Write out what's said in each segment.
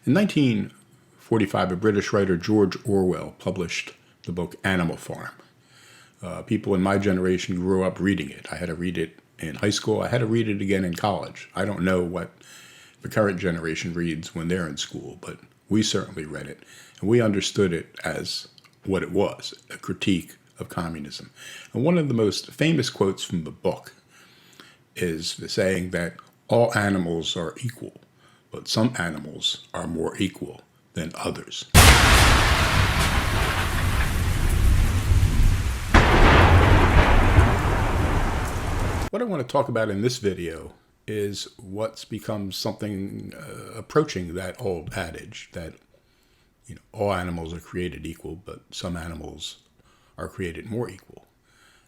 In 1945, a British writer, George Orwell, published the book Animal Farm. People in my generation grew up reading it. I had to read it in high school. I had to read it again in college. I don't know what the current generation reads when they're in school, but we certainly read it. And we understood it as what it was, a critique of communism. And one of the most famous quotes from the book is the saying that all animals are equal, but some animals are more equal than others. What I want to talk about in this video is what's become something approaching that old adage that all animals are created equal, but some animals are created more equal.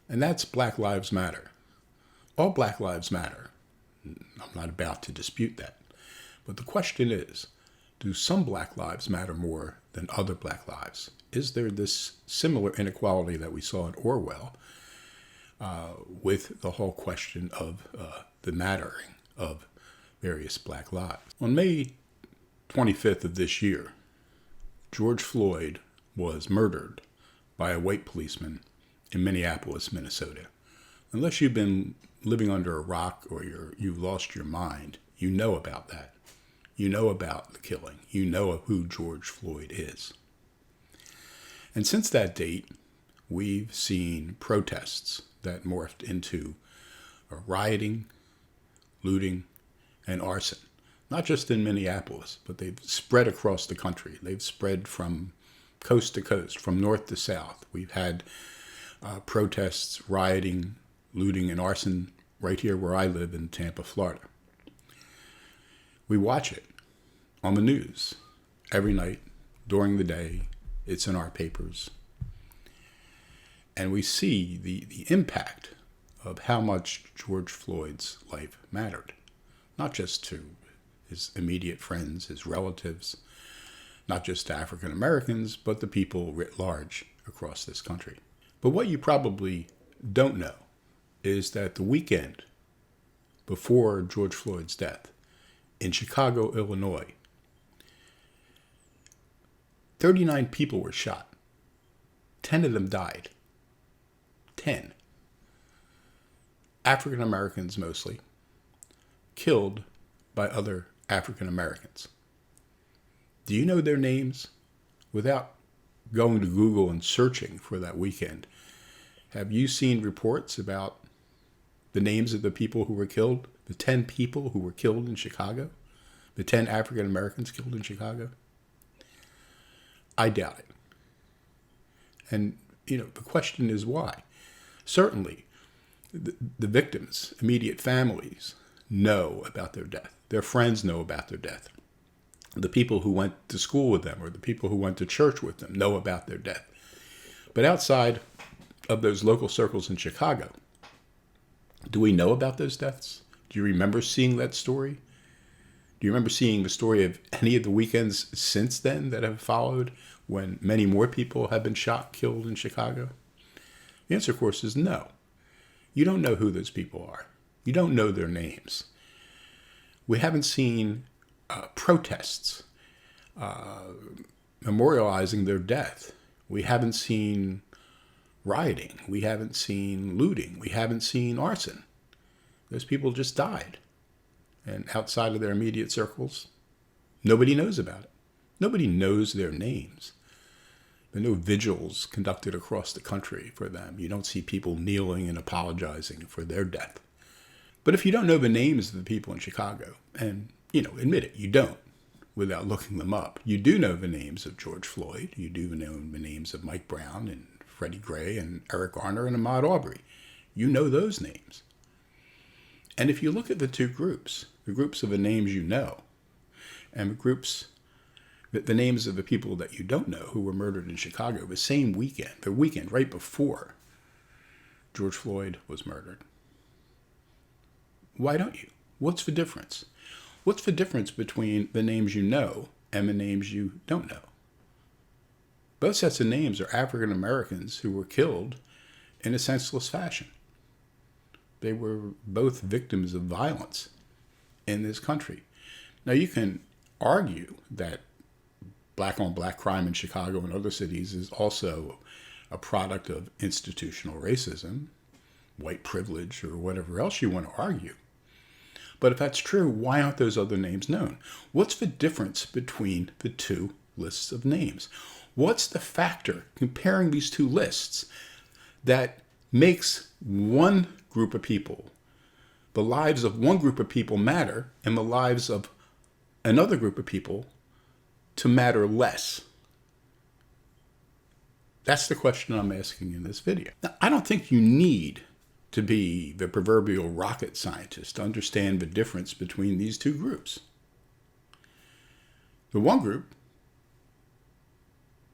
And that's Black Lives Matter. All Black lives matter. I'm not about to dispute that. But the question is, do some Black lives matter more than other Black lives? Is there this similar inequality that we saw in Orwell with the whole question of the mattering of various Black lives? On May 25th of this year, George Floyd was murdered by a white policeman in Minneapolis, Minnesota. Unless you've been living under a rock or you've lost your mind, you know about that. You know about the killing. You know of who George Floyd is. And since that date, we've seen protests that morphed into rioting, looting, and arson. Not just in Minneapolis, but they've spread across the country. They've spread from coast to coast, from north to south. We've had protests, rioting, looting, and arson right here where I live in Tampa, Florida. We watch it on the news every night, during the day. It's in our papers. And we see the impact of how much George Floyd's life mattered. Not just to his immediate friends, his relatives, not just to African Americans, but the people writ large across this country. But what you probably don't know is that the weekend before George Floyd's death in Chicago, Illinois, 39 people were shot. 10 of them died. 10. African Americans mostly, killed by other African Americans. Do you know their names? Without going to Google and searching for that weekend, have you seen reports about the names of the people who were killed? The 10 people who were killed in Chicago? The 10 African Americans killed in Chicago? I doubt it. And, the question is why? Certainly, the victims' immediate families know about their death. Their friends know about their death. The people who went to school with them or the people who went to church with them know about their death. But outside of those local circles in Chicago, do we know about those deaths? Do you remember seeing that story? Do you remember seeing the story of any of the weekends since then that have followed when many more people have been shot, killed in Chicago? The answer, of course, is no. You don't know who those people are. You don't know their names. We haven't seen protests memorializing their death. We haven't seen rioting. We haven't seen looting. We haven't seen arson. Those people just died. And outside of their immediate circles, nobody knows about it. Nobody knows their names. There are no vigils conducted across the country for them. You don't see people kneeling and apologizing for their death. But if you don't know the names of the people in Chicago, and, admit it, you don't, without looking them up. You do know the names of George Floyd. You do know the names of Mike Brown and Freddie Gray and Eric Garner and Ahmaud Arbery. You know those names. And if you look at the two groups, the groups of the names you know, and the names of the people that you don't know who were murdered in Chicago the same weekend, the weekend right before George Floyd was murdered, why don't you? What's the difference? What's the difference between the names you know and the names you don't know? Both sets of names are African Americans who were killed in a senseless fashion. They were both victims of violence in this country. Now, you can argue that black on black crime in Chicago and other cities is also a product of institutional racism, white privilege, or whatever else you want to argue. But if that's true, why aren't those other names known? What's the difference between the two lists of names? What's the factor comparing these two lists that makes one group of people, the lives of one group of people matter, and the lives of another group of people to matter less? That's the question I'm asking in this video. Now, I don't think you need to be the proverbial rocket scientist to understand the difference between these two groups. The one group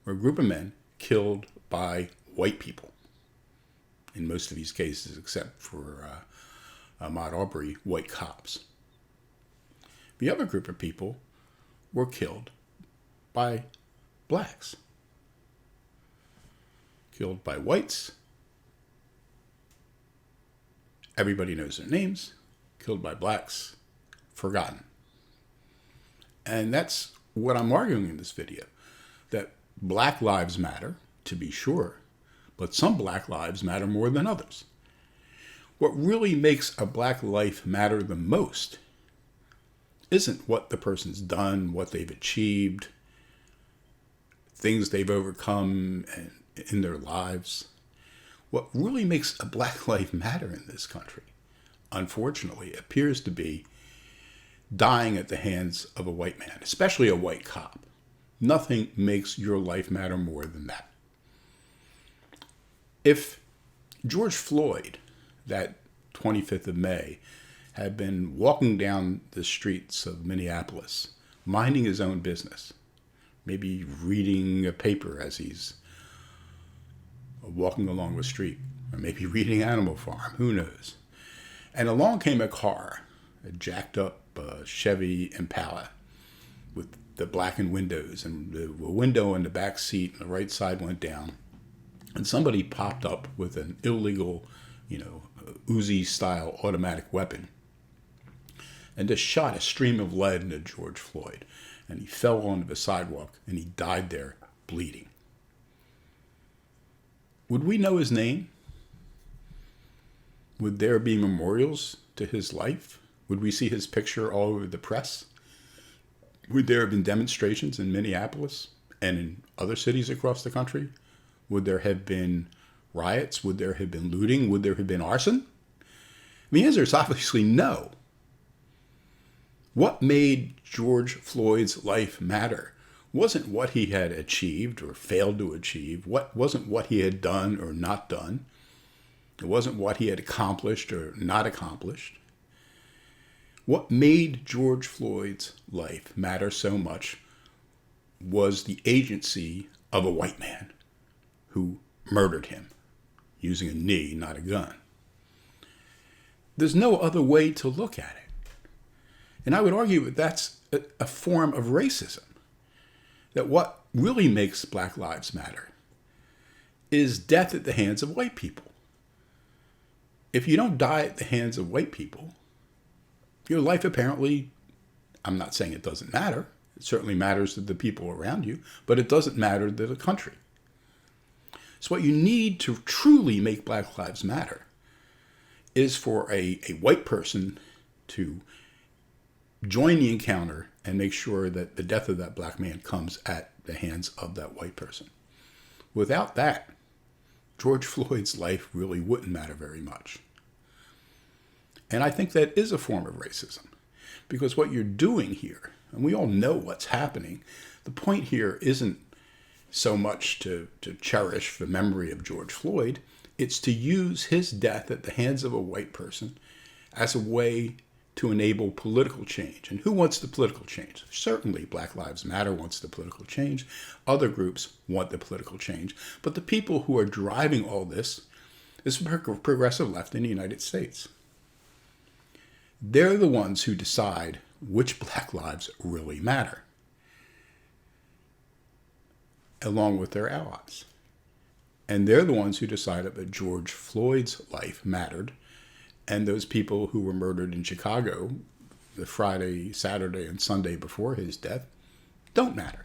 were a group of men killed by white people, in most of these cases, except for Ahmaud Arbery, white cops. The other group of people were killed by blacks. Killed by whites. Everybody knows their names. Killed by blacks. Forgotten. And that's what I'm arguing in this video. That black lives matter, to be sure, but some black lives matter more than others. What really makes a black life matter the most isn't what the person's done, what they've achieved, things they've overcome in their lives. What really makes a black life matter in this country, unfortunately, appears to be dying at the hands of a white man, especially a white cop. Nothing makes your life matter more than that. If George Floyd, that 25th of May, had been walking down the streets of Minneapolis, minding his own business, maybe reading a paper as he's walking along the street, or maybe reading Animal Farm, who knows. And along came a car, a jacked up Chevy Impala with the blackened windows, and the window in the back seat on the right side went down, and somebody popped up with an illegal, Uzi-style automatic weapon and just shot a stream of lead into George Floyd, and he fell onto the sidewalk, and he died there bleeding. Would we know his name? Would there be memorials to his life? Would we see his picture all over the press? Would there have been demonstrations in Minneapolis and in other cities across the country? Would there have been riots? Would there have been looting? Would there have been arson? The answer is obviously no. What made George Floyd's life matter wasn't what he had achieved or failed to achieve. Wasn't what he had done or not done. It wasn't what he had accomplished or not accomplished. What made George Floyd's life matter so much was the agency of a white man who murdered him using a knee, not a gun. There's no other way to look at it. And I would argue that that's a form of racism. That what really makes Black Lives Matter is death at the hands of white people. If you don't die at the hands of white people, your life apparently, I'm not saying it doesn't matter. It certainly matters to the people around you, but it doesn't matter to the country. So what you need to truly make Black Lives Matter is for a white person to join the encounter and make sure that the death of that black man comes at the hands of that white person. Without that, George Floyd's life really wouldn't matter very much. And I think that is a form of racism, because what you're doing here, and we all know what's happening, the point here isn't so much to cherish the memory of George Floyd, it's to use his death at the hands of a white person as a way to enable political change. And who wants the political change? Certainly Black Lives Matter wants the political change. Other groups want the political change. But the people who are driving all this is the progressive left in the United States. They're the ones who decide which black lives really matter, along with their allies. And they're the ones who decided that George Floyd's life mattered, and those people who were murdered in Chicago the Friday, Saturday, and Sunday before his death don't matter.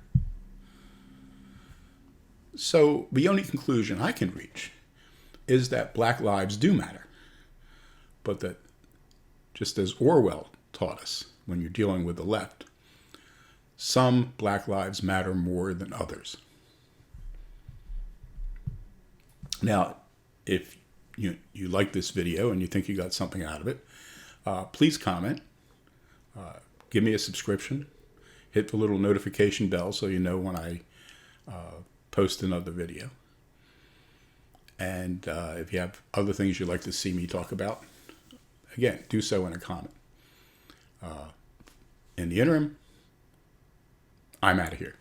So the only conclusion I can reach is that black lives do matter, but that just as Orwell taught us when you're dealing with the left, some black lives matter more than others. Now, if you like this video and you think you got something out of it, please comment, give me a subscription, hit the little notification bell so you know when I post another video. And if you have other things you'd like to see me talk about, again, do so in a comment. In the interim, I'm out of here.